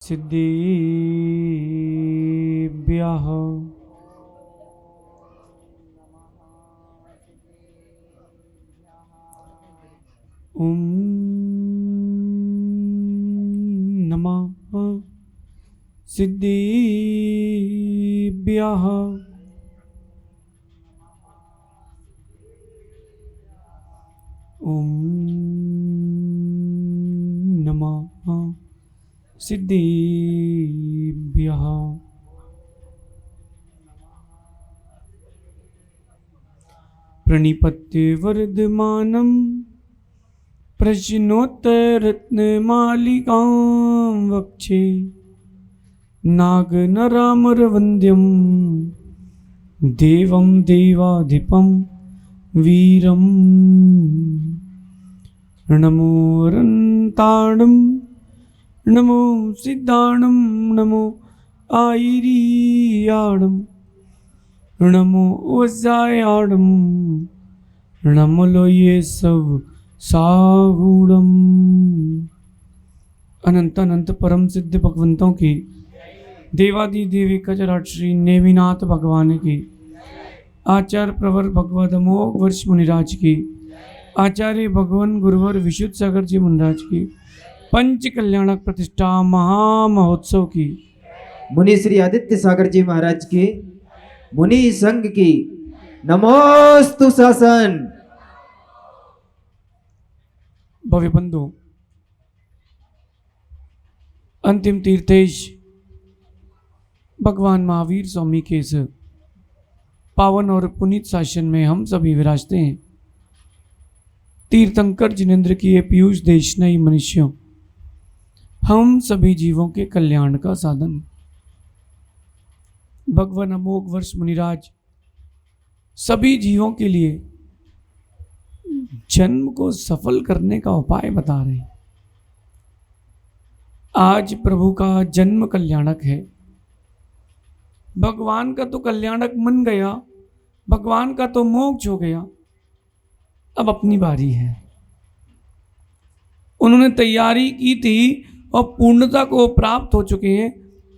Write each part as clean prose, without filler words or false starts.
सिद्धिभ्यः ॐ नमः सिद्धिभ्यः ॐ नमः सिद्धिभ्यः प्रणिपत्य वर्धमानं प्रश्नोत्तरत्नमालिकां वक्षे नागनरामरवन्द्यं देवं देवाधिपं वीरं नमो रन्ताणं नमो सिद्धाणं नमो आयिरीयाणं नमो वज्रायाणं नमो लोये सब सागुणम। अनंत अनंत परम सिद्ध भगवंतों की, देवादि देवी कचराट श्री नेमिनाथ भगवान की, आचार्य प्रवर भगवत अमोघ वर्ष मुनिराज की, आचार्य भगवान गुरुवर विशुद्ध सागर जी मुनिराज की, पंच कल्याणक प्रतिष्ठा महामहोत्सव की, मुनि श्री आदित्य सागर जी महाराज की, मुनि संघ की नमोस्तु शासन। भव्य बंधु, अंतिम तीर्थेश भगवान महावीर स्वामी के इस पावन और पुनीत शासन में हम सभी विराजते हैं। तीर्थंकर जिनेन्द्र की ये पीयूष देशनयी मनुष्यों, हम सभी जीवों के कल्याण का साधन। भगवान अमोघ वर्ष मुनिराज सभी जीवों के लिए जन्म को सफल करने का उपाय बता रहे हैं। आज प्रभु का जन्म कल्याणक है। भगवान का तो कल्याणक मन गया, भगवान का तो मोक्ष हो गया, अब अपनी बारी है। उन्होंने तैयारी की थी और पूर्णता को प्राप्त हो चुके हैं,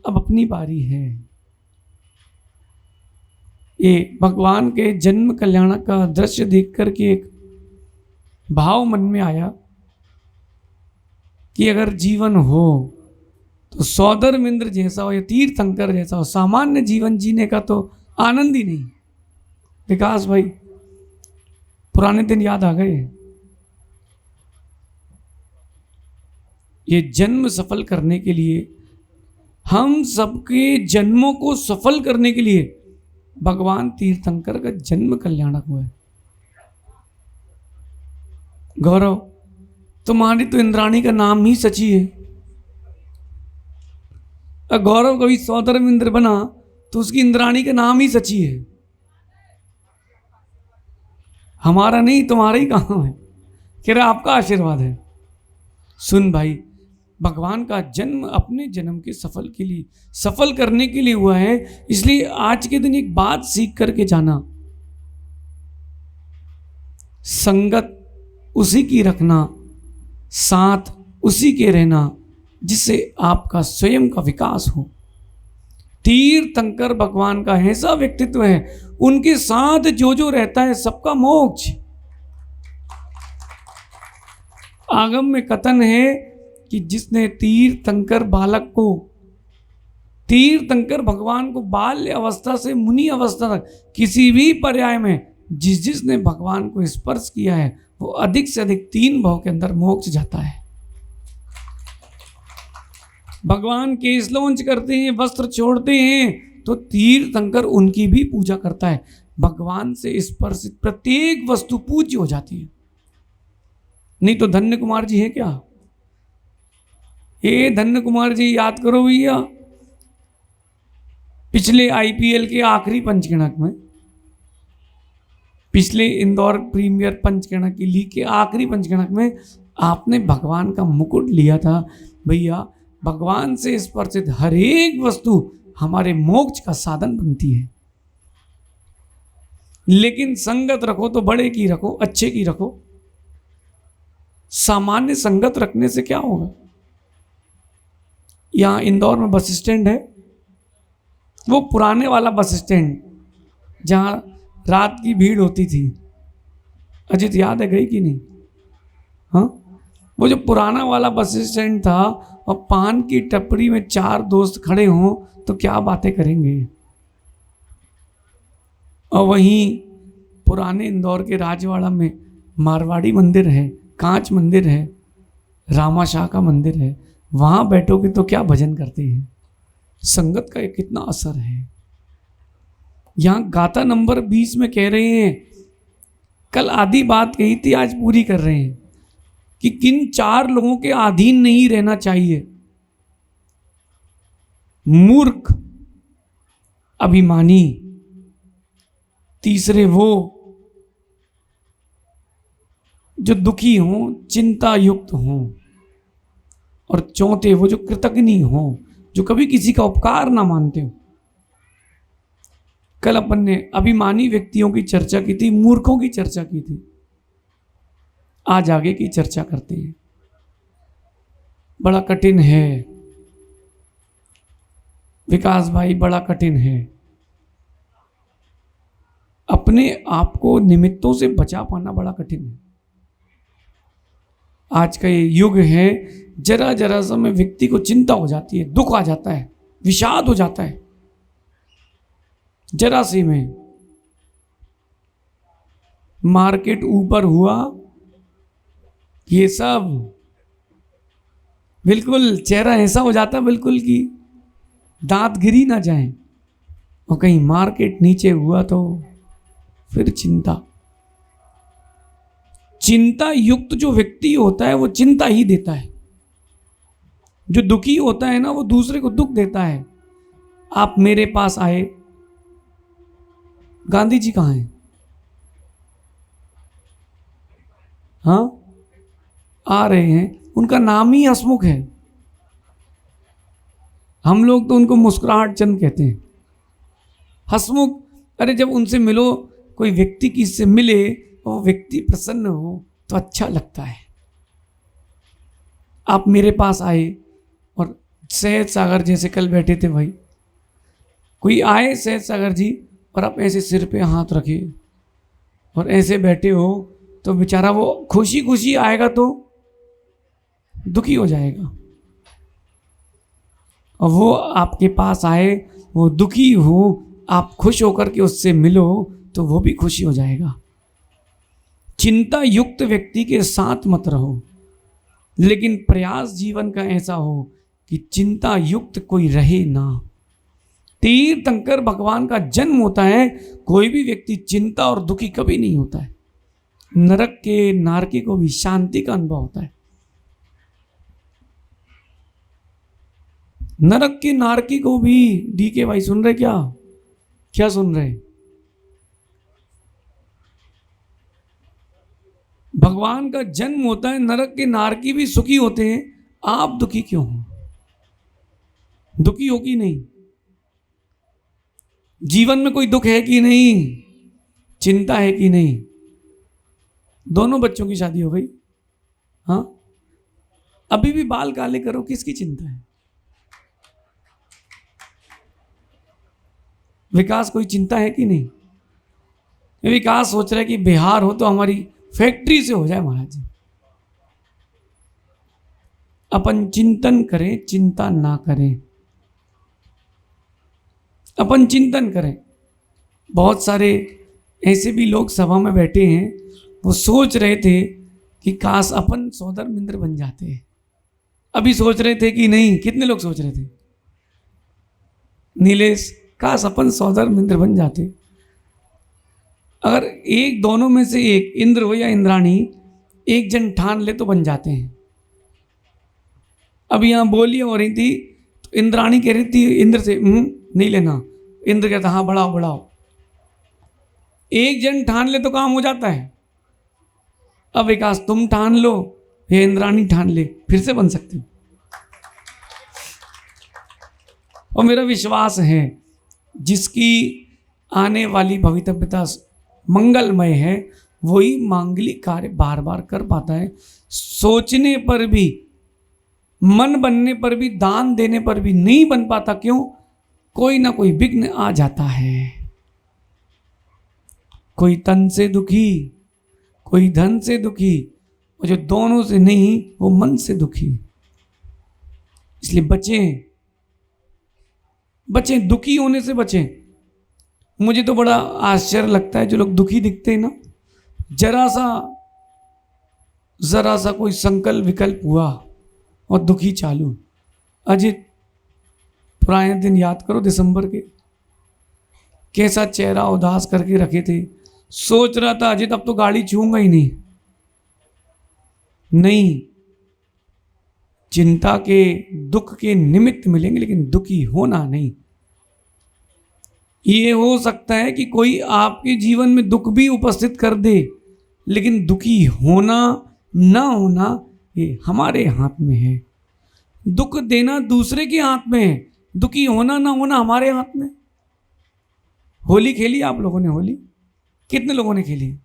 अब अपनी बारी है। ये भगवान के जन्म कल्याणक का दृश्य देख करके एक भाव मन में आया कि अगर जीवन हो तो सौदरमिंद्र जैसा हो या तीर्थंकर जैसा हो। सामान्य जीवन जीने का तो आनंद ही नहीं। विकास भाई, पुराने दिन याद आ गए। ये जन्म सफल करने के लिए, हम सबके जन्मों को सफल करने के लिए भगवान तीर्थंकर का जन्म कल्याणक हुआ है। गौरव, तुम्हारी तो इंद्राणी का नाम ही सची है। गौरव कभी सौदरमिंद्र बना तो उसकी इंद्राणी का नाम ही सची है। हमारा नहीं, तुम्हारा ही काम है। कह रहा आपका आशीर्वाद है। सुन भाई, भगवान का जन्म अपने जन्म के सफल करने के लिए हुआ है। इसलिए आज के दिन एक बात सीख करके जाना, संगत उसी की रखना, साथ उसी के रहना जिससे आपका स्वयं का विकास हो। तीर्थंकर भगवान का ऐसा व्यक्तित्व है, उनके साथ जो जो रहता है सबका मोक्ष। आगम में कथन है कि जिसने तीर्थंकर भगवान को बाल्य अवस्था से मुनि अवस्था तक किसी भी पर्याय में जिसने भगवान को स्पर्श किया है, वो अधिक से अधिक 3 भव के अंदर मोक्ष जाता है। भगवान केस लॉन्च करते हैं, वस्त्र छोड़ते हैं, तो तीर्थंकर उनकी भी पूजा करता है। भगवान से स्पर्शित प्रत्येक वस्तु पूज्य हो जाती है। नहीं तो धन्य कुमार जी है क्या? ये धन्य कुमार जी याद करो भैया, पिछले आईपीएल के आखिरी पंचगणक में, पिछले इंदौर प्रीमियर पंचगणक की लीग के आखिरी पंचगणक में आपने भगवान का मुकुट लिया था। भैया, भगवान से स्पर्शित हर एक वस्तु हमारे मोक्ष का साधन बनती है। लेकिन संगत रखो तो बड़े की रखो, अच्छे की रखो। सामान्य संगत रखने से क्या होगा? यहाँ इंदौर में बस स्टैंड है, वो पुराने वाला बस स्टैंड जहाँ रात की भीड़ होती थी। अजित याद है, गई कि नहीं? हाँ, वो जो पुराना वाला बस स्टैंड था, और पान की टपरी में 4 दोस्त खड़े हों तो क्या बातें करेंगे। और वहीं पुराने इंदौर के राजवाड़ा में मारवाड़ी मंदिर है, कांच मंदिर है, रामाशाह का मंदिर है, वहां बैठोगे तो क्या भजन करते हैं। संगत का कितना असर है। यहां गाथा नंबर 20 में कह रहे हैं, कल आधी बात कही थी, आज पूरी कर रहे हैं कि किन 4 लोगों के अधीन नहीं रहना चाहिए। मूर्ख, अभिमानी, तीसरे वो जो दुखी हों, चिंता युक्त हों, और चौथे वो जो कृतज्ञ हों, जो कभी किसी का उपकार ना मानते हो। कल अपन ने अभिमानी व्यक्तियों की चर्चा की थी, मूर्खों की चर्चा की थी। आज आगे की चर्चा करते हैं। बड़ा कठिन है विकास भाई, बड़ा कठिन है। अपने आप को निमित्तों से बचा पाना बड़ा कठिन है। आज का ये युग है, जरा जरा सा में व्यक्ति को चिंता हो जाती है, दुख आ जाता है, विषाद हो जाता है। जरा सी में मार्केट ऊपर हुआ, ये सब बिल्कुल चेहरा ऐसा हो जाता है बिल्कुल कि दांत गिरी ना जाए। और कहीं मार्केट नीचे हुआ तो फिर चिंता। चिंता युक्त जो व्यक्ति होता है वो चिंता ही देता है। जो दुखी होता है ना, वो दूसरे को दुख देता है। आप मेरे पास आए, गांधी जी कहाँ हैं? हाँ, आ रहे हैं। उनका नाम ही हसमुख है। हम लोग तो उनको मुस्कुराहट चंद कहते हैं, हसमुख। अरे जब उनसे मिलो, कोई व्यक्ति किससे मिले, वो व्यक्ति प्रसन्न हो तो अच्छा लगता है। आप मेरे पास आए, और सहज सागर जैसे कल बैठे थे भाई, कोई आए सहज सागर जी, और आप ऐसे सिर पे हाथ रखे और ऐसे बैठे हो, तो बेचारा वो खुशी खुशी आएगा तो दुखी हो जाएगा। और वो आपके पास आए, वो दुखी हो, आप खुश होकर के उससे मिलो तो वो भी खुशी हो जाएगा। चिंता युक्त व्यक्ति के साथ मत रहो, लेकिन प्रयास जीवन का ऐसा हो कि चिंता युक्त कोई रहे ना। तीर्थंकर भगवान का जन्म होता है, कोई भी व्यक्ति चिंता और दुखी कभी नहीं होता है। नरक के नारकी को भी शांति का अनुभव होता है। नरक के नारकी को भी, डीके भाई सुन रहे क्या? क्या सुन रहे? भगवान का जन्म होता है, नरक के नारकी भी सुखी होते हैं। आप दुखी क्यों हो? दुखी हो कि नहीं? जीवन में कोई दुख है कि नहीं? चिंता है कि नहीं? दोनों बच्चों की शादी हो गई, हाँ, अभी भी बाल काले करो, किसकी चिंता है? विकास कोई चिंता है कि नहीं? विकास सोच रहा है कि बिहार हो तो हमारी फैक्ट्री से हो जाए महाराज जी। अपन चिंतन करें, चिंता ना करें। अपन चिंतन करें। बहुत सारे ऐसे भी लोग सभा में बैठे हैं, वो सोच रहे थे कि काश अपन सौदर मिंद्र बन जाते। अभी सोच रहे थे कि नहीं? कितने लोग सोच रहे थे? नीलेश, काश अपन सौदर मिंद्र बन जाते। अगर एक दोनों में से एक, इंद्र हो या इंद्राणी, एक जन ठान ले तो बन जाते हैं। अब यहां बोली हो रही थी तो इंद्राणी कह रही थी इंद्र से, नहीं लेना। इंद्र कहता हाँ बढ़ाओ बढ़ाओ। एक जन ठान ले तो काम हो जाता है। अब विकास तुम ठान लो या इंद्राणी ठान ले, फिर से बन सकते हो। और मेरा विश्वास है जिसकी आने वाली भवितव्यता मंगलमय है, वही मांगलिक कार्य बार बार कर पाता है। सोचने पर भी मन बनने पर भी, दान देने पर भी नहीं बन पाता। क्यों? कोई ना कोई विघ्न आ जाता है। कोई तन से दुखी, कोई धन से दुखी, और जो दोनों से नहीं वो मन से दुखी। इसलिए बचें, बचें, दुखी होने से बचें। मुझे तो बड़ा आश्चर्य लगता है जो लोग दुखी दिखते हैं ना, जरा सा कोई संकल्प विकल्प हुआ और दुखी चालू। अजित, पुराने दिन याद करो दिसंबर के, कैसा चेहरा उदास करके रखे थे। सोच रहा था अजित अब तो गाड़ी छूंगा ही नहीं। नहीं, चिंता के, दुख के निमित्त मिलेंगे, लेकिन दुखी होना नहीं। ये हो सकता है कि कोई आपके जीवन में दुख भी उपस्थित कर दे, लेकिन दुखी होना ना होना ये हमारे हाथ में है। दुख देना दूसरे के हाथ में है, दुखी होना ना होना हमारे हाथ में। होली खेली आप लोगों ने? होली कितने लोगों ने खेली?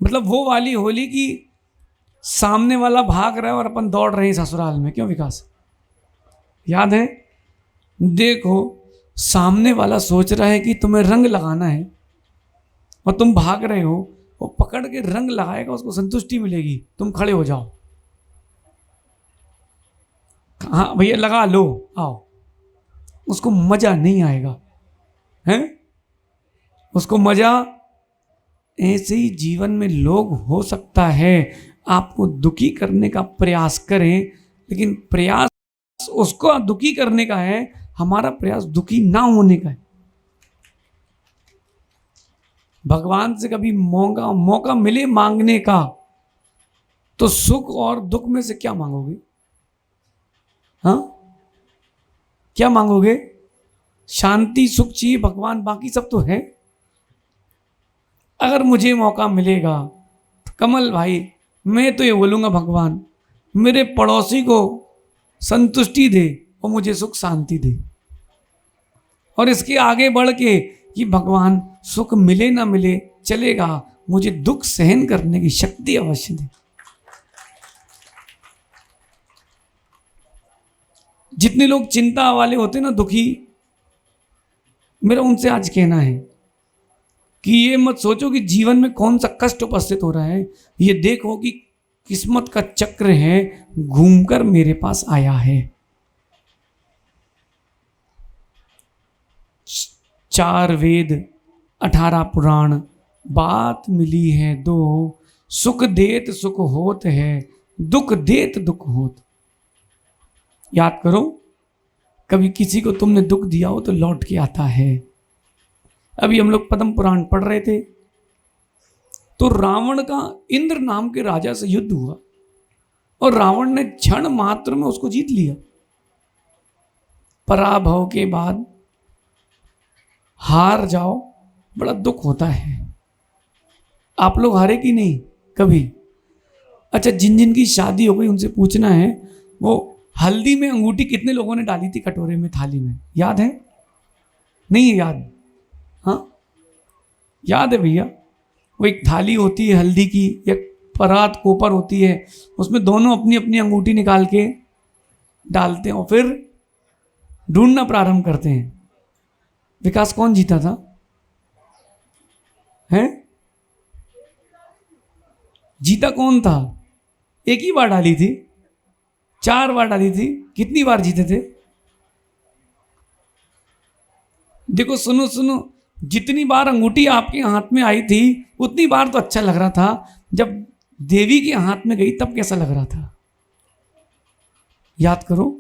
मतलब वो वाली होली की सामने वाला भाग रहा है और अपन दौड़ रहे हैं ससुराल में। क्यों विकास, याद है? देखो, सामने वाला सोच रहा है कि तुम्हें रंग लगाना है और तुम भाग रहे हो, वो पकड़ के रंग लगाएगा, उसको संतुष्टि मिलेगी। तुम खड़े हो जाओ, हाँ भैया लगा लो, आओ। उसको मजा नहीं आएगा, हैं? उसको मजा। ऐसे ही जीवन में लोग, हो सकता है आपको दुखी करने का प्रयास करें, लेकिन प्रयास उसको दुखी करने का है, हमारा प्रयास दुखी ना होने का है। भगवान से कभी मौका मिले मांगने का, तो सुख और दुख में से क्या मांगोगे? हाँ, क्या मांगोगे? शांति सुख चाहिए भगवान, बाकी सब तो है। अगर मुझे मौका मिलेगा तो कमल भाई, मैं तो ये बोलूंगा भगवान मेरे पड़ोसी को संतुष्टि दे और मुझे सुख शांति दे। और इसके आगे बढ़ के कि भगवान सुख मिले ना मिले चलेगा, मुझे दुख सहन करने की शक्ति अवश्य दे। जितने लोग चिंता वाले होते हैं ना, दुखी, मेरा उनसे आज कहना है कि ये मत सोचो कि जीवन में कौन सा कष्ट उपस्थित हो रहा है। ये देखो कि किस्मत का चक्र है, घूमकर मेरे पास आया है। 4 वेद 18 पुराण, बात मिली है दो, सुख देत सुख होत है, दुख देत दुख होत। याद करो, कभी किसी को तुमने दुख दिया हो तो लौट के आता है। अभी हम लोग पद्म पुराण पढ़ रहे थे, तो रावण का इंद्र नाम के राजा से युद्ध हुआ और रावण ने क्षण मात्र में उसको जीत लिया। पराभव के बाद हार जाओ, बड़ा दुख होता है। आप लोग हारे कि नहीं कभी? अच्छा, जिन जिन की शादी हो गई उनसे पूछना है, वो हल्दी में अंगूठी कितने लोगों ने डाली थी कटोरे में, थाली में? याद है? नहीं है याद? हाँ याद है भैया। वो एक थाली होती है हल्दी की, एक परात कोपर होती है, उसमें दोनों अपनी अपनी अंगूठी निकाल के डालते हैं और फिर ढूंढना प्रारंभ करते हैं। विकास, कौन जीता था? हैं? जीता कौन था? एक ही बार डाली थी? 4 बार डाली थी? कितनी बार जीते थे? देखो, सुनो सुनो, जितनी बार अंगूठी आपके हाथ में आई थी उतनी बार तो अच्छा लग रहा था, जब देवी के हाथ में गई तब कैसा लग रहा था? याद करो।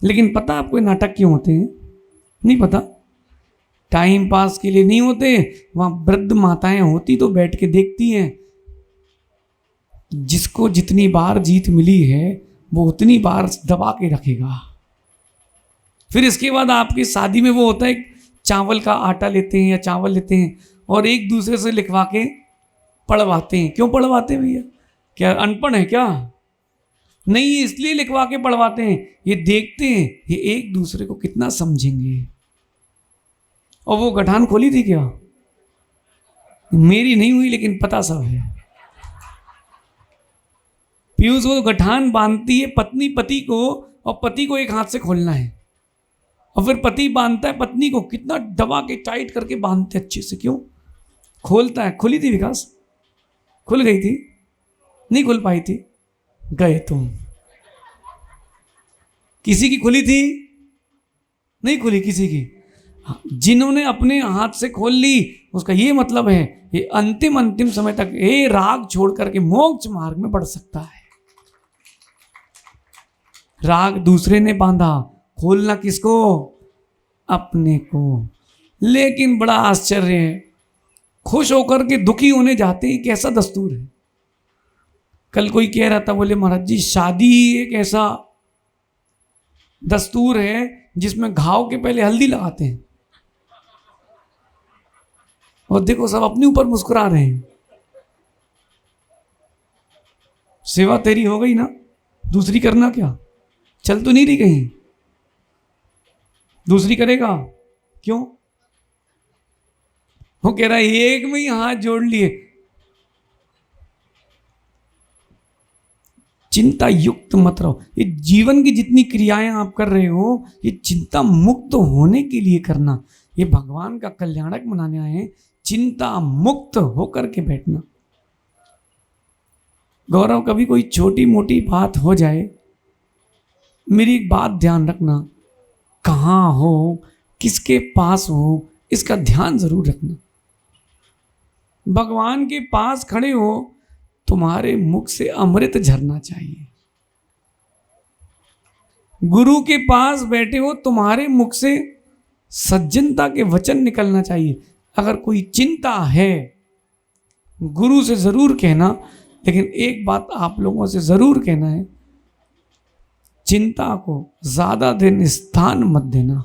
लेकिन पता आपको नाटक क्यों होते हैं? नहीं पता? टाइम पास के लिए नहीं होते। वहां वृद्ध माताएं होती तो बैठ के देखती हैं। जिसको जितनी बार जीत मिली है वो उतनी बार दबा के रखेगा। फिर इसके बाद आपकी शादी में वो होता है, चावल का आटा लेते हैं या चावल लेते हैं और एक दूसरे से लिखवा के पढ़वाते हैं। क्यों पढ़वाते हैं भैया? क्या अनपढ़ है क्या? नहीं, इसलिए लिखवा के पढ़वाते हैं, ये देखते हैं ये एक दूसरे को कितना समझेंगे। और वो गठान खोली थी क्या? मेरी नहीं हुई, लेकिन पता सब है। पीयूष वो गठान बांधती है पत्नी पति को, और पति को एक हाथ से खोलना है, और फिर पति बांधता है पत्नी को, कितना दबा के टाइट करके बांधते अच्छे से, क्यों खोलता है। खुली थी विकास? खुल गई थी? नहीं खुल पाई थी? गए तुम। किसी की खुली थी? नहीं खुली किसी की। जिन्होंने अपने हाथ से खोल ली, उसका ये मतलब है ये अंतिम समय तक ये राग छोड़ करके मोक्ष मार्ग में बढ़ सकता है। राग दूसरे ने बांधा, खोलना किसको? अपने को। लेकिन बड़ा आश्चर्य है, खुश होकर के दुखी होने जाते ही कैसा दस्तूर है। कल कोई कह रहा था, बोले महाराज जी शादी एक ऐसा दस्तूर है जिसमें घाव के पहले हल्दी लगाते हैं, और देखो सब अपने ऊपर मुस्कुरा रहे हैं। सेवा तेरी हो गई ना, दूसरी करना क्या? चल तो नहीं रही कहीं, दूसरी करेगा क्यों? वो कह रहा है एक में ही हाथ जोड़ लिए। चिंता युक्त मत रहो। ये जीवन की जितनी क्रियाएं आप कर रहे हो, ये चिंता मुक्त होने के लिए करना। ये भगवान का कल्याणक मनाने आए हैं, चिंता मुक्त होकर के बैठना। गौरव, कभी कोई छोटी मोटी बात हो जाए, मेरी एक बात ध्यान रखना, कहाँ हो, किसके पास हो, इसका ध्यान जरूर रखना। भगवान के पास खड़े हो, तुम्हारे मुख से अमृत झरना चाहिए। गुरु के पास बैठे हो, तुम्हारे मुख से सज्जनता के वचन निकलना चाहिए। अगर कोई चिंता है, गुरु से जरूर कहना, लेकिन एक बात आप लोगों से जरूर कहना है, चिंता को ज्यादा दिन स्थान मत देना।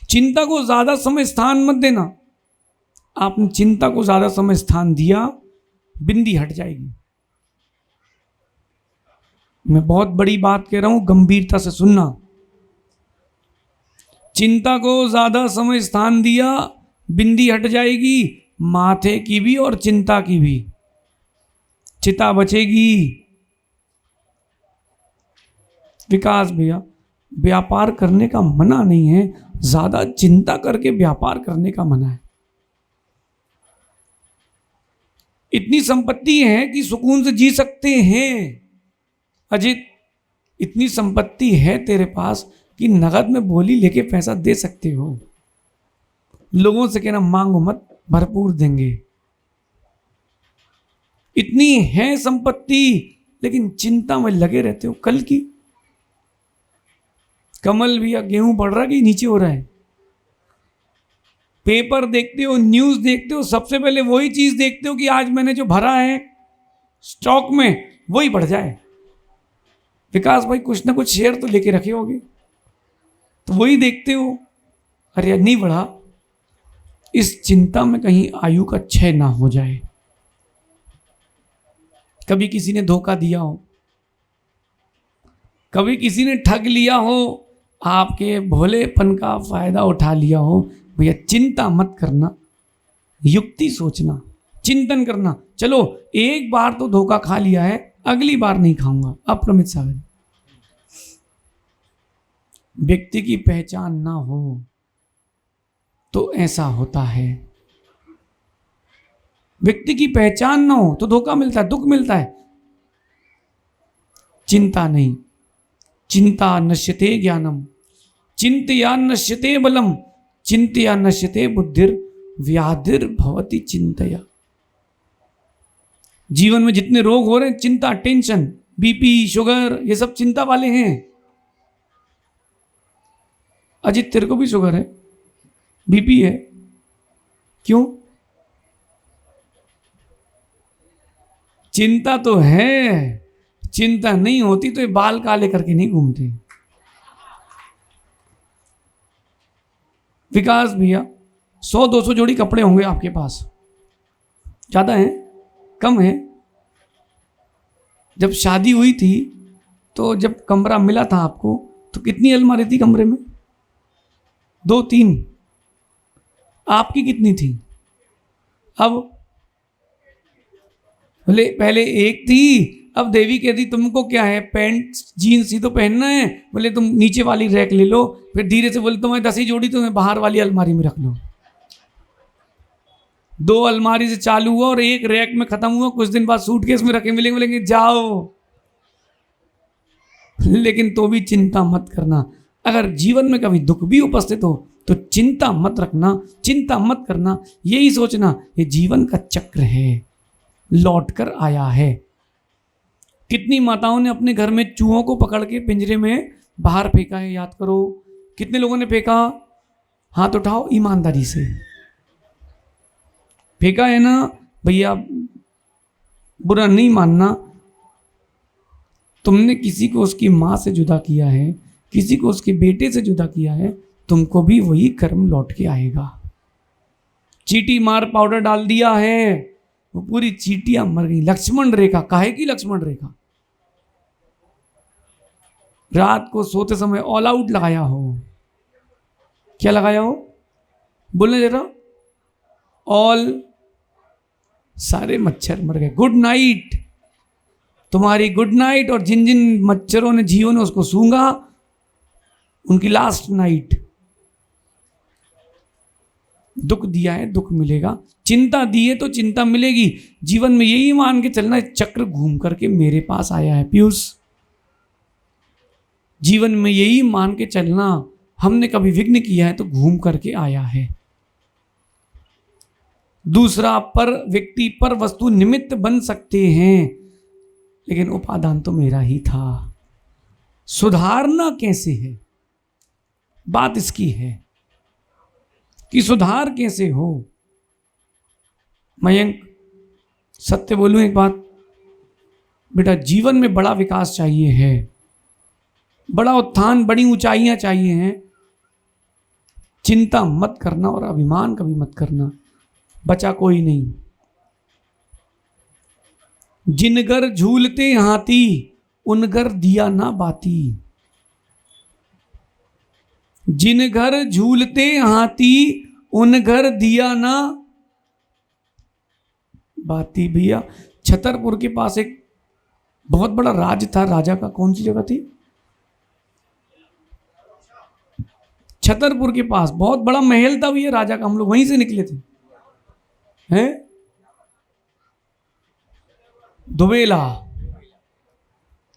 चिंता को ज्यादा समय स्थान मत देना। आपने चिंता को ज्यादा समय स्थान दिया, बिंदी हट जाएगी। मैं बहुत बड़ी बात कह रहा हूं, गंभीरता से सुनना। चिंता को ज्यादा समय स्थान दिया, बिंदी हट जाएगी, माथे की भी और चिंता की भी। चिता बचेगी। विकास भैया, व्यापार करने का मना नहीं है, ज्यादा चिंता करके व्यापार करने का मना है। इतनी संपत्ति है कि सुकून से जी सकते हैं। अजित, इतनी संपत्ति है तेरे पास कि नगद में बोली लेके पैसा दे सकते हो। लोगों से कहना मांगो मत, भरपूर देंगे। इतनी है संपत्ति, लेकिन चिंता में लगे रहते हो कल की। कमल भैया, गेहूं बढ़ रहा है कि नीचे हो रहा है? पेपर देखते हो, न्यूज देखते हो, सबसे पहले वही चीज देखते हो कि आज मैंने जो भरा है स्टॉक में वही बढ़ जाए। विकास भाई, कुछ ना कुछ शेयर तो लेके रखे होगे, तो वही देखते हो। अरे नहीं बढ़ा, इस चिंता में कहीं आयु का क्षय ना हो जाए। कभी किसी ने धोखा दिया हो, कभी किसी ने ठग लिया हो, आपके भोलेपन का फायदा उठा लिया हो, भैया चिंता मत करना, युक्ति सोचना, चिंतन करना। चलो एक बार तो धोखा खा लिया है, अगली बार नहीं खाऊंगा। अप्रमित सागर, व्यक्ति की पहचान ना हो तो ऐसा होता है। व्यक्ति की पहचान ना हो तो धोखा मिलता है, दुख मिलता है। चिंता नहीं, चिंता नश्यते ज्ञानम, चिंतया नश्यते बलम, चिंतया नश्यते बुद्धिर, व्याधिर भवति चिंतया। जीवन में जितने रोग हो रहे हैं, चिंता, टेंशन, बीपी, शुगर, ये सब चिंता वाले हैं। अजित, तेरे को भी शुगर है, बीपी है, क्यों? चिंता तो है। चिंता नहीं होती तो ये बाल काले करके नहीं घूमते। विकास भैया, 100-200 जोड़ी कपड़े होंगे आपके पास, ज्यादा है कम है? जब शादी हुई थी तो जब कमरा मिला था आपको, तो कितनी अलमारी थी कमरे में? 2-3। आपकी कितनी थी? अब बोले पहले एक थी, अब देवी कहती तुमको क्या है, पैंट जीन्स ही तो पहनना है, बोले तुम नीचे वाली रैक ले लो। फिर धीरे से बोले तुम्हें 10 ही जोड़ी, तुम्हें बाहर वाली अलमारी में रख लो। 2 अलमारी से चालू हुआ और एक रैक में खत्म हुआ। कुछ दिन बाद सूटकेस में रखे मिलेंगे, बोलेंगे जाओ। लेकिन तो भी चिंता मत करना, अगर जीवन में कभी दुख भी उपस्थित हो तो चिंता मत रखना, चिंता मत करना, यही सोचना ये जीवन का चक्र है, लौट कर आया है। कितनी माताओं ने अपने घर में चूहों को पकड़ के पिंजरे में बाहर फेंका है, याद करो। कितने लोगों ने फेंका, हाथ उठाओ ईमानदारी से। फेंका है ना भैया, बुरा नहीं मानना। तुमने किसी को उसकी माँ से जुदा किया है, किसी को उसके बेटे से जुदा किया है, तुमको भी वही कर्म लौट के आएगा। चींटी मार पाउडर डाल दिया है, वो पूरी चींटियां मर गई। लक्ष्मण रेखा, काहे की लक्ष्मण रेखा? रात को सोते समय ऑल आउट लगाया हो। क्या लगाया हो? बोलने जरा। ऑल, सारे मच्छर मर गए। गुड नाइट, तुम्हारी गुड नाइट। और जिन जिन मच्छरों ने, जीवों ने उसको सूंघा, उनकी लास्ट नाइट। दुख दिया है, दुख मिलेगा। चिंता दी है तो चिंता मिलेगी। जीवन में यही मान के चलना, चक्र घूम करके मेरे पास आया है पीयूष। जीवन में यही मान के चलना, हमने कभी विघ्न किया है तो घूम करके आया है। दूसरा, पर व्यक्ति पर वस्तु निमित्त बन सकते हैं, लेकिन उपादान तो मेरा ही था। सुधारना कैसे है, बात इसकी है कि सुधार कैसे हो। मयंक, सत्य बोलूं एक बात बेटा, जीवन में बड़ा विकास चाहिए है, बड़ा उत्थान, बड़ी ऊंचाइयां चाहिए हैं। चिंता मत करना और अभिमान कभी मत करना, बचा कोई नहीं। जिन घर झूलते हाथी, उन घर दिया ना बाती। जिन घर झूलते हाथी, उन घर दिया ना बाती। भैया, छतरपुर के पास एक बहुत बड़ा राज था, राजा का। कौन सी जगह थी? छतरपुर के पास बहुत बड़ा महल था भैया राजा का। हम लोग वहीं से निकले थे। हैं? दुबेला,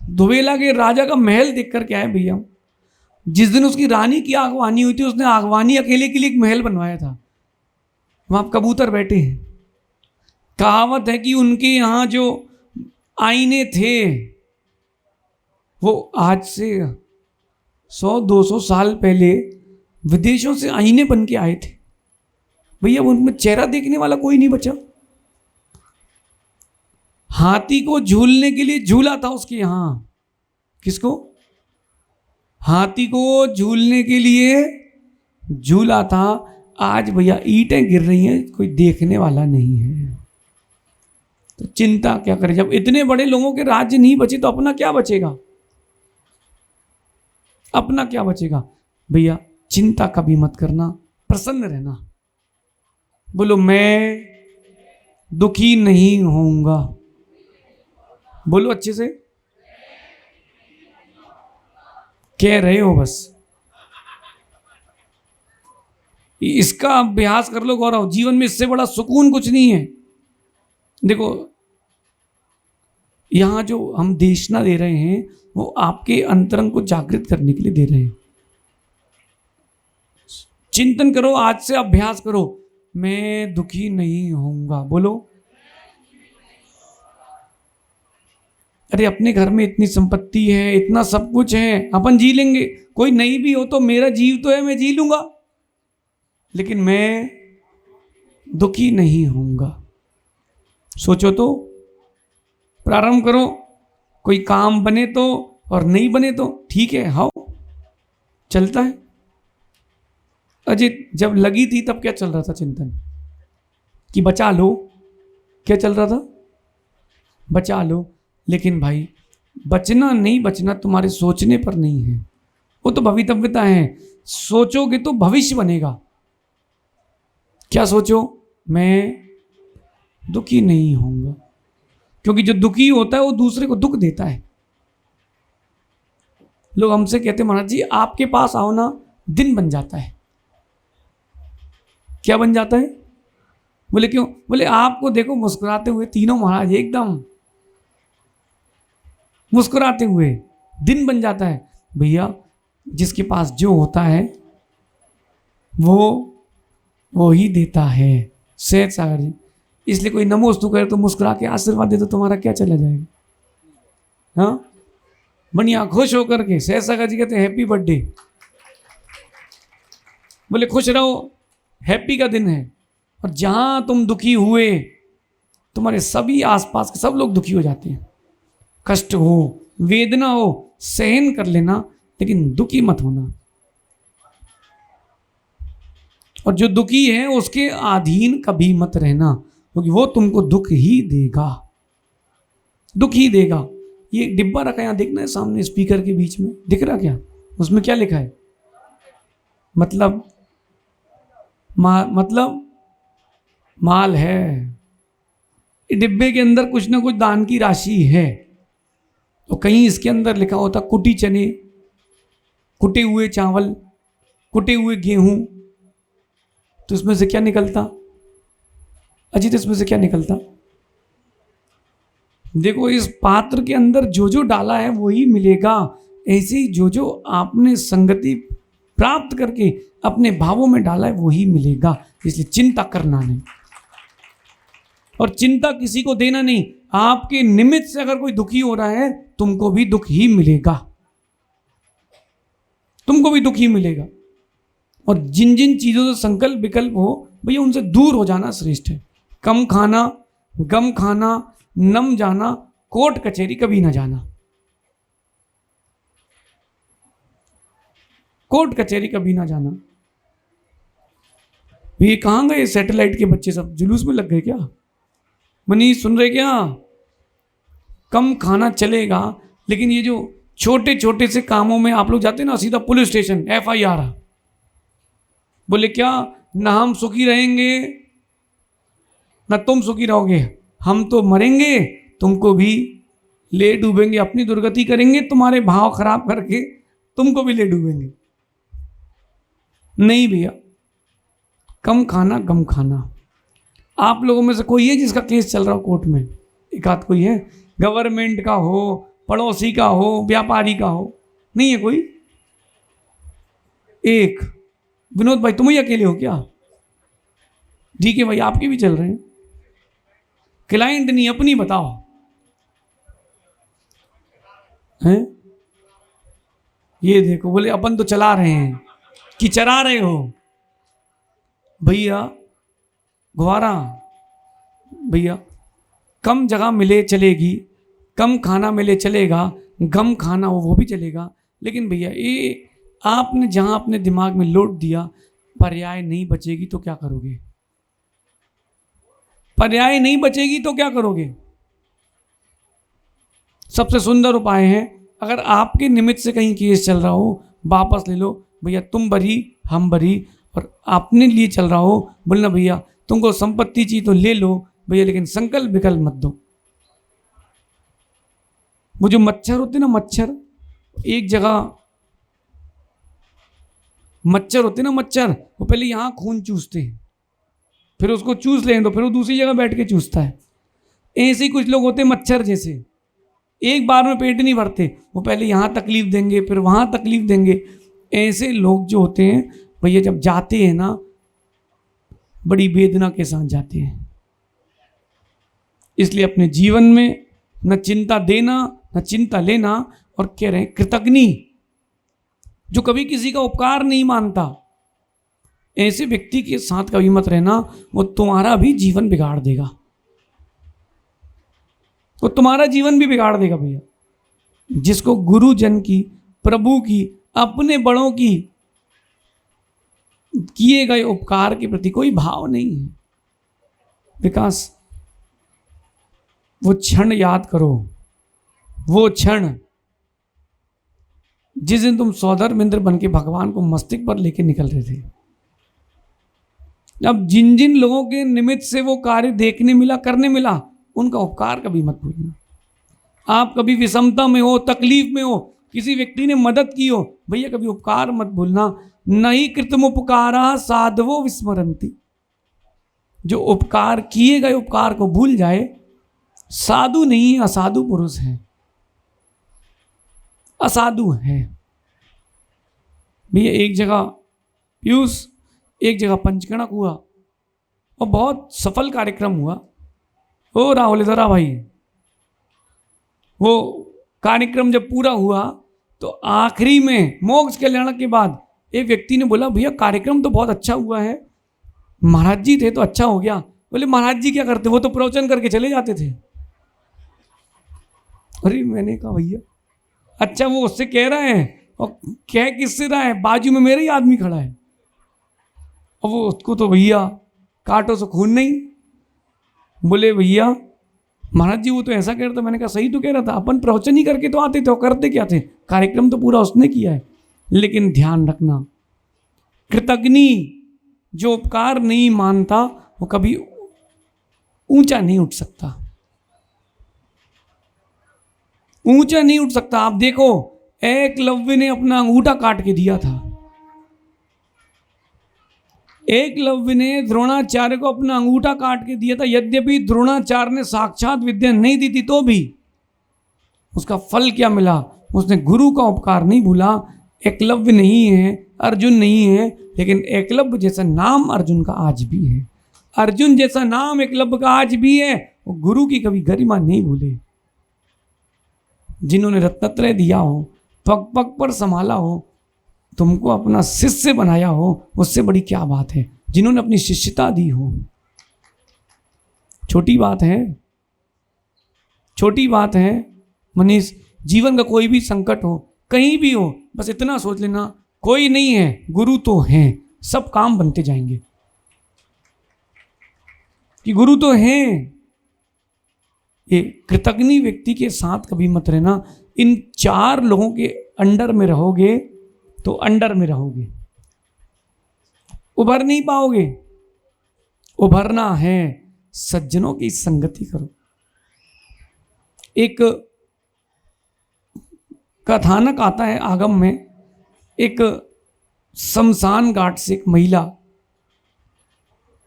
दुबेला के राजा का महल देख कर के आए भैया। जिस दिन उसकी रानी की आगवानी हुई थी, उसने आगवानी अकेले के लिए एक महल बनवाया था। वहां कबूतर बैठे हैं। कहावत है कि उनके यहां जो आईने थे, वो आज से 100-200 साल पहले विदेशों से आईने बन के आए थे भैया। उनमें चेहरा देखने वाला कोई नहीं बचा। हाथी को झूलने के लिए झूला था उसके यहां। किसको? हाथी को झूलने के लिए झूला था। आज भैया ईंटें गिर रही हैं, कोई देखने वाला नहीं है। तो चिंता क्या करें, जब इतने बड़े लोगों के राज्य नहीं बचे तो अपना क्या बचेगा? अपना क्या बचेगा? भैया चिंता कभी मत करना, प्रसन्न रहना। बोलो, मैं दुखी नहीं होऊंगा। बोलो अच्छे से, कह रहे हो बस। इसका अभ्यास कर लो गौरव। जीवन में इससे बड़ा सुकून कुछ नहीं है। देखो, यहां जो हम देशना दे रहे हैं, वो आपके अंतरंग को जागृत करने के लिए दे रहे हैं। चिंतन करो, आज से अभ्यास करो, मैं दुखी नहीं होऊंगा। बोलो, अरे अपने घर में इतनी संपत्ति है, इतना सब कुछ है, अपन जी लेंगे। कोई नहीं भी हो तो मेरा जीव तो है, मैं जी लूंगा, लेकिन मैं दुखी नहीं होऊंगा। सोचो तो, प्रारंभ करो। कोई काम बने तो, और नहीं बने तो ठीक है, हाउ चलता है। अजय जब लगी थी तब क्या चल रहा था? चिंतन कि बचा लो। क्या चल रहा था? बचा लो। लेकिन भाई, बचना नहीं बचना तुम्हारे सोचने पर नहीं है, वो तो भवितव्यता है। सोचोगे तो भविष्य बनेगा। क्या सोचो? मैं दुखी नहीं होऊंगा। क्योंकि जो दुखी होता है वो दूसरे को दुख देता है। लोग हमसे कहते हैं महाराज जी आपके पास आओ ना, दिन बन जाता है। क्या बन जाता है? बोले क्यों? बोले आपको देखो मुस्कुराते हुए तीनों महाराज, एकदम मुस्कुराते हुए, दिन बन जाता है। भैया जिसके पास जो होता है वो ही देता है। सहज सागर जी, इसलिए कोई नमोस्तु करे तो मुस्कुरा के आशीर्वाद दे तो तुम्हारा क्या चला जाएगा? हाँ, बढ़िया खुश होकर के। सहज सागर जी कहते हैं हैप्पी बर्थडे। बोले खुश रहो, हैप्पी का दिन है। और जहां तुम दुखी हुए, तुम्हारे सभी आसपास के सब लोग दुखी हो जाते हैं। कष्ट हो, वेदना हो, सहन कर लेना, लेकिन दुखी मत होना। और जो दुखी है उसके अधीन कभी मत रहना, क्योंकि वो तुमको दुख ही देगा, दुख ही देगा। ये डिब्बा रखा है यहाँ, देखना है सामने स्पीकर के बीच में, दिख रहा क्या? उसमें क्या लिखा है? मतलब माल है। डिब्बे के अंदर कुछ ना कुछ दान की राशि है। तो कहीं इसके अंदर लिखा होता कुटी चने, कुटे हुए चावल, कुटे हुए गेहूं, तो इसमें से क्या निकलता? अजीत, इसमें से क्या निकलता? देखो, इस पात्र के अंदर जो जो डाला है वही मिलेगा। ऐसे ही जो जो आपने संगति प्राप्त करके अपने भावों में डाला है वही मिलेगा। इसलिए चिंता करना नहीं, और चिंता किसी को देना नहीं। आपके निमित्त से अगर कोई दुखी हो रहा है, तुमको भी दुख ही मिलेगा, तुमको भी दुख ही मिलेगा। और जिन जिन चीजों से संकल्प विकल्प हो, भैया उनसे दूर हो जाना श्रेष्ठ है। कम खाना, गम खाना, नम जाना, कोर्ट कचहरी कभी ना जाना, कोर्ट कचहरी कभी ना जाना। ये कहां गए सैटेलाइट के बच्चे? सब जुलूस में लग गए क्या? मनीष सुन रहे क्या? कम खाना चलेगा, लेकिन ये जो छोटे छोटे से कामों में आप लोग जाते हैं ना, सीधा पुलिस स्टेशन, FIR। बोले क्या? ना हम सुखी रहेंगे ना तुम सुखी रहोगे, हम तो मरेंगे, तुमको भी ले डूबेंगे, अपनी दुर्गति करेंगे, तुम्हारे भाव खराब करके तुमको भी ले डूबेंगे। नहीं भैया, कम खाना गम खाना। आप लोगों में से कोई है जिसका केस चल रहा हो कोर्ट में? एक आध कोई है? गवर्नमेंट का हो, पड़ोसी का हो, व्यापारी का हो? नहीं है कोई? एक विनोद भाई, तुम ही अकेले हो क्या? ठीक है भाई, आपके भी चल रहे हैं। क्लाइंट नहीं, अपनी बताओ हैं? ये देखो, बोले अपन तो चला रहे हैं कि चरा रहे हो? भैया गुब्बारा, भैया कम जगह मिले चलेगी, कम खाना मिले चलेगा, गम खाना हो वो भी चलेगा, लेकिन भैया ये आपने जहां अपने दिमाग में लोड दिया, पर्याय नहीं बचेगी तो क्या करोगे? पर्याय नहीं बचेगी तो क्या करोगे? सबसे सुंदर उपाय है, अगर आपके निमित्त से कहीं केस चल रहा हो, वापस ले लो भैया, तुम बरी हम बरी। और अपने लिए चल रहा हो, बोलना भैया तुमको संपत्ति चाहिए तो ले लो भैया, लेकिन संकल्प विकल्प मत दो। वो जो मच्छर होते ना, मच्छर एक जगह, मच्छर होते ना मच्छर, वो पहले यहां खून चूसते हैं, फिर उसको चूस लें तो फिर वो दूसरी जगह बैठ के चूसता है। ऐसे ही कुछ लोग होते हैं मच्छर जैसे, एक बार में पेट नहीं भरते, वो पहले यहां तकलीफ देंगे फिर वहां तकलीफ देंगे। ऐसे लोग जो होते हैं भैया, जब जाते हैं ना, बड़ी वेदना के साथ जाते हैं। इसलिए अपने जीवन में न चिंता देना न चिंता लेना, और कह रहे हैं कृतज्ञ, जो कभी किसी का उपकार नहीं मानता, ऐसे व्यक्ति के साथ कभी मत रहना, वो तुम्हारा भी जीवन बिगाड़ देगा, वो तुम्हारा जीवन भी बिगाड़ देगा भैया। जिसको गुरुजन की, प्रभु की, अपने बड़ों की किए गए उपकार के प्रति कोई भाव नहीं है, विकास, वो क्षण याद करो, वो क्षण जिस दिन तुम सौदर मिंद्र बन के भगवान को मस्तिष्क पर लेके निकल रहे थे। अब जिन जिन लोगों के निमित्त से वो कार्य देखने मिला, करने मिला, उनका उपकार कभी मत भूलना। आप कभी विषमता में हो, तकलीफ में हो, किसी व्यक्ति ने मदद की हो, भैया कभी उपकार मत भूलना। नहीं कृतमुपकारा साधवो विस्मरंती। जो उपकार किए गए उपकार को भूल जाए, साधु नहीं, असाधु पुरुष है, असाधु है। भैया एक जगह पीयूष, एक जगह पंचकणक हुआ और बहुत सफल कार्यक्रम हुआ। ओ राहुल इधर आ भाई। वो कार्यक्रम जब पूरा हुआ तो आखिरी में मोक्ष कल्याण के बाद एक व्यक्ति ने बोला, भैया कार्यक्रम तो बहुत अच्छा हुआ है, महाराज जी थे तो अच्छा हो गया। बोले महाराज जी क्या करते, वो तो प्रवचन करके चले जाते थे। अरे मैंने कहा भैया अच्छा वो उससे कह रहा है, और कह किससे रहा है, बाजू में मेरा ही आदमी खड़ा है, और वो उसको तो भैया कांटों से खून नहीं। बोले भैया महाराज जी वो तो ऐसा कह रहा था। मैंने कहा सही तो कह रहा था, अपन प्रवचन ही करके तो आते थे, और करते क्या थे, कार्यक्रम तो पूरा उसने किया है। लेकिन ध्यान रखना, कृतज्ञ जो उपकार नहीं मानता वो कभी ऊंचा नहीं उठ सकता, ऊंचा नहीं उठ सकता। आप देखो एकलव्य ने अपना अंगूठा काट के दिया था, एकलव्य ने द्रोणाचार्य को अपना अंगूठा काट के दिया था। यद्यपि द्रोणाचार्य ने साक्षात विद्या नहीं दी थी तो भी उसका फल क्या मिला, उसने गुरु का उपकार नहीं भूला। एकलव्य नहीं है, अर्जुन नहीं है, लेकिन एकलव्य जैसा नाम अर्जुन का आज भी है, अर्जुन जैसा नाम एकलव्य का आज भी है। वो गुरु की कभी गरिमा नहीं भूले। जिन्होंने रत्नत्रय दिया हो, पग पग पर संभाला हो, तुमको अपना शिष्य बनाया हो, उससे बड़ी क्या बात है। जिन्होंने अपनी शिष्यता दी हो, छोटी बात है, छोटी बात है। मनीष, जीवन का कोई भी संकट हो, कहीं भी हो, बस इतना सोच लेना कोई नहीं है, गुरु तो हैं, सब काम बनते जाएंगे कि गुरु तो हैं। ये कृतज्ञ व्यक्ति के साथ कभी मत रहना। इन 4 लोगों के अंडर में रहोगे तो अंडर में रहोगे, उभर नहीं पाओगे। उभरना है सज्जनों की संगति करो। एक कथानक आता है आगम में, एक शमशान घाट से एक महिला,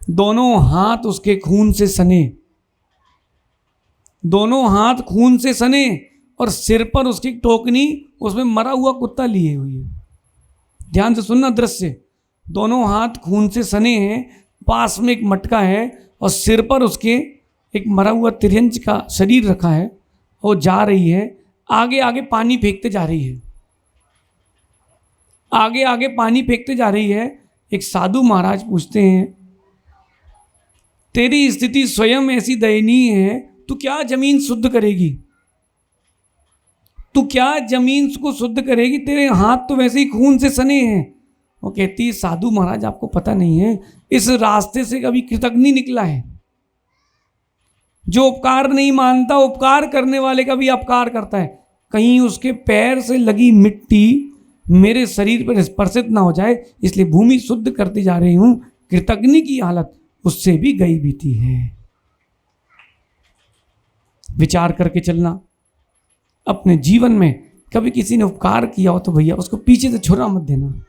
दोनों हाथ उसके खून से सने, दोनों हाथ खून से सने, और सिर पर उसकी टोकनी, उसमें मरा हुआ कुत्ता लिए हुई है। ध्यान से सुनना दृश्य, दोनों हाथ खून से सने हैं, पास में एक मटका है, और सिर पर उसके एक मरा हुआ तिरंज का शरीर रखा है। वो जा रही है, आगे आगे पानी फेंकते जा रही है, आगे आगे पानी फेंकते जा रही है। एक साधु महाराज पूछते हैं, तेरी स्थिति स्वयं ऐसी दयनीय है, तू क्या जमीन शुद्ध करेगी, तू क्या जमीन को शुद्ध करेगी, तेरे हाथ तो वैसे ही खून से सने हैं। वो कहती, साधु महाराज आपको पता नहीं है, इस रास्ते से कभी कृतज्ञ निकला है। जो उपकार नहीं मानता, उपकार करने वाले का भी अपकार करता है। कहीं उसके पैर से लगी मिट्टी मेरे शरीर पर स्पर्शित ना हो जाए, इसलिए भूमि शुद्ध करती जा रही हूं। कृतज्ञ की हालत उससे भी गई बीती है। विचार करके चलना। अपने जीवन में कभी किसी ने उपकार किया हो तो भैया उसको पीछे से छुरा मत देना।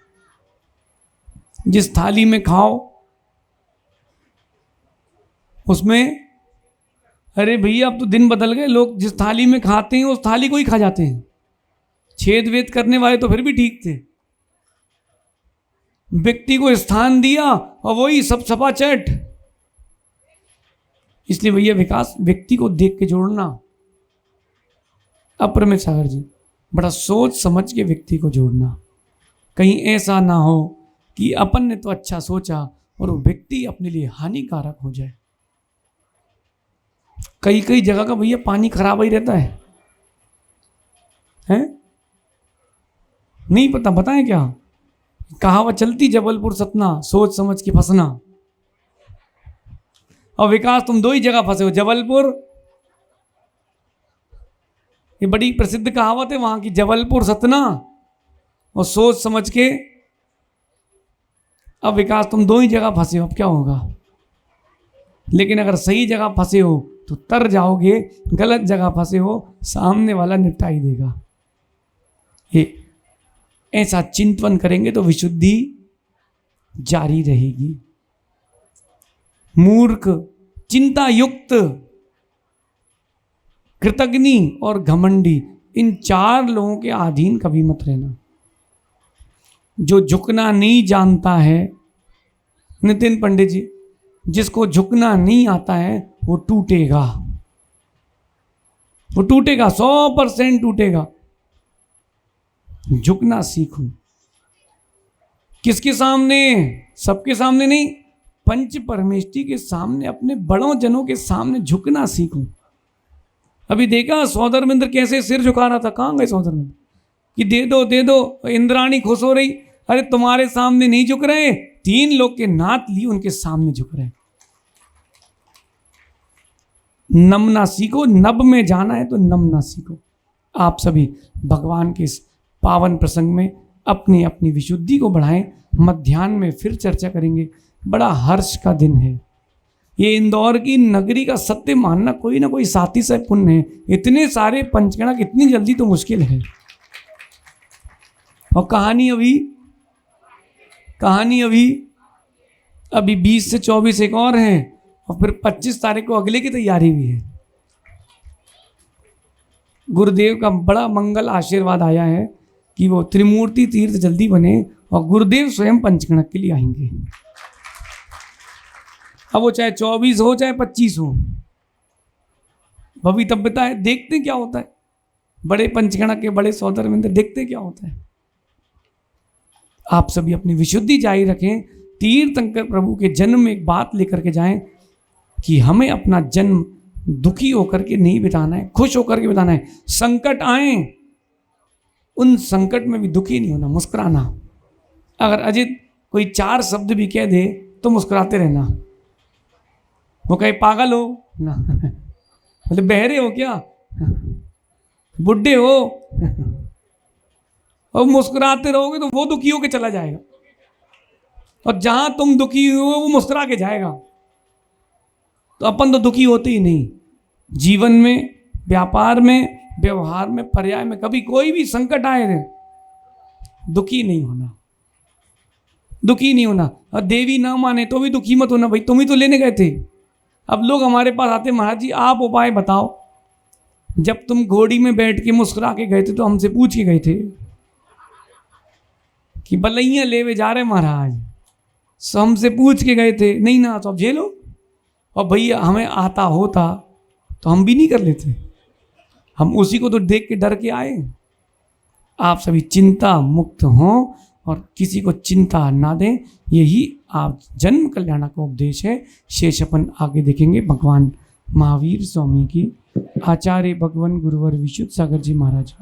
जिस थाली में खाओ उसमें, अरे भैया अब तो दिन बदल गए, लोग जिस थाली में खाते हैं उस थाली को ही खा जाते हैं। छेद वेद करने वाले तो फिर भी ठीक थे, व्यक्ति को स्थान दिया और वही सब सपा चट। इसलिए भैया विकास व्यक्ति को देख के जोड़ना। अप्रमित सागर जी, बड़ा सोच समझ के व्यक्ति को जोड़ना। कहीं ऐसा ना हो कि अपन ने तो अच्छा सोचा और वो व्यक्ति अपने लिए हानिकारक हो जाए। कई कई जगह का भैया पानी खराब ही रहता है, हैं? नहीं पता, बताएं क्या? कहावत चलती जबलपुर सतना, सोच समझ के फंसना। और विकास तुम 2 ही जगह फंसे हो, जबलपुर, ये बड़ी प्रसिद्ध कहावत है वहां की, जबलपुर सतना और सोच समझ के। अब विकास तुम 2 ही जगह फंसे हो, अब क्या होगा? लेकिन अगर सही जगह फंसे हो तो तर जाओगे, गलत जगह फंसे हो, सामने वाला निपटा ही देगा। ये ऐसा चिंतन करेंगे तो विशुद्धि जारी रहेगी। मूर्ख, चिंता युक्त, कृतज्ञ और घमंडी, इन 4 लोगों के अधीन कभी मत रहना। जो झुकना नहीं जानता है, नितिन पंडित जी, जिसको झुकना नहीं आता है वो टूटेगा, वो टूटेगा, 100% टूटेगा। झुकना सीखो। किसके सामने? सबके सामने नहीं, पंच परमेष्टि के सामने, अपने बड़ों जनों के सामने झुकना सीखो। अभी देखा सौदरमिंद्र कैसे सिर झुका रहा था, कहां गए सौदरमिंद्र कि दे दो दे दो। इंद्राणी खुश हो रही, अरे तुम्हारे सामने नहीं झुक रहे, 3 लोग के नाथ लिए उनके सामने झुक रहे। नमना सीखो, नब में जाना है तो नमना सीखो। आप सभी भगवान के इस पावन प्रसंग में अपनी अपनी विशुद्धि को बढ़ाएं। मध्याह्न में फिर चर्चा करेंगे। बड़ा हर्ष का दिन है। ये इंदौर की नगरी का सत्य मानना कोई ना कोई साथी से पुण्य है। इतने सारे पंचगणक इतनी जल्दी तो मुश्किल है। और कहानी अभी 20 से 24 एक और है, और फिर 25 तारीख को अगले की तैयारी भी है। गुरुदेव का बड़ा मंगल आशीर्वाद आया है कि वो त्रिमूर्ति तीर्थ जल्दी बने और गुरुदेव स्वयं पंचगणक के लिए आएंगे। अब वो चाहे 24 हो चाहे 25 हो, भवितव्यता है। देखते क्या होता है, बड़े पंचगणक के बड़े सौदरमिंद्र, देखते क्या होता है। आप सभी अपनी विशुद्धि जारी रखें। तीर्थंकर प्रभु के जन्म में एक बात लेकर के जाएं कि हमें अपना जन्म दुखी होकर के नहीं बिताना है, खुश होकर के बिताना है। संकट आए, उन संकट में भी दुखी नहीं होना, मुस्कुराना। अगर अजित कोई 4 शब्द भी कह दे तो मुस्कुराते रहना। वो कहे पागल हो ना, मतलब बहरे हो क्या, बुढ़े हो, और मुस्कुराते रहोगे तो वो दुखी होके चला जाएगा, और जहां तुम दुखी हो वो मुस्कुरा के जाएगा। तो अपन तो दुखी होते ही नहीं। जीवन में, व्यापार में, व्यवहार में, पर्याय में कभी कोई भी संकट आए रे, दुखी नहीं होना, दुखी नहीं होना। और देवी ना माने तो भी दुखी मत होना, भाई तुम ही तो लेने गए थे। अब लोग हमारे पास आते, महाराज जी आप उपाय बताओ। जब तुम घोड़ी में बैठ के मुस्कुरा के गए थे तो हमसे पूछ के गए थे कि बलैया लेवे जा रहे महाराज, सो हमसे पूछ के गए थे, नहीं ना तो अब झेलो। और भैया हमें आता होता तो हम भी नहीं कर लेते, हम उसी को तो देख के डर के आए। आप सभी चिंता मुक्त हों और किसी को चिंता ना दें, यही आप जन्म कल्याण का उपदेश है। शेष अपन आगे देखेंगे। भगवान महावीर स्वामी की, आचार्य भगवान गुरुवर विशुद्ध सागर जी महाराज।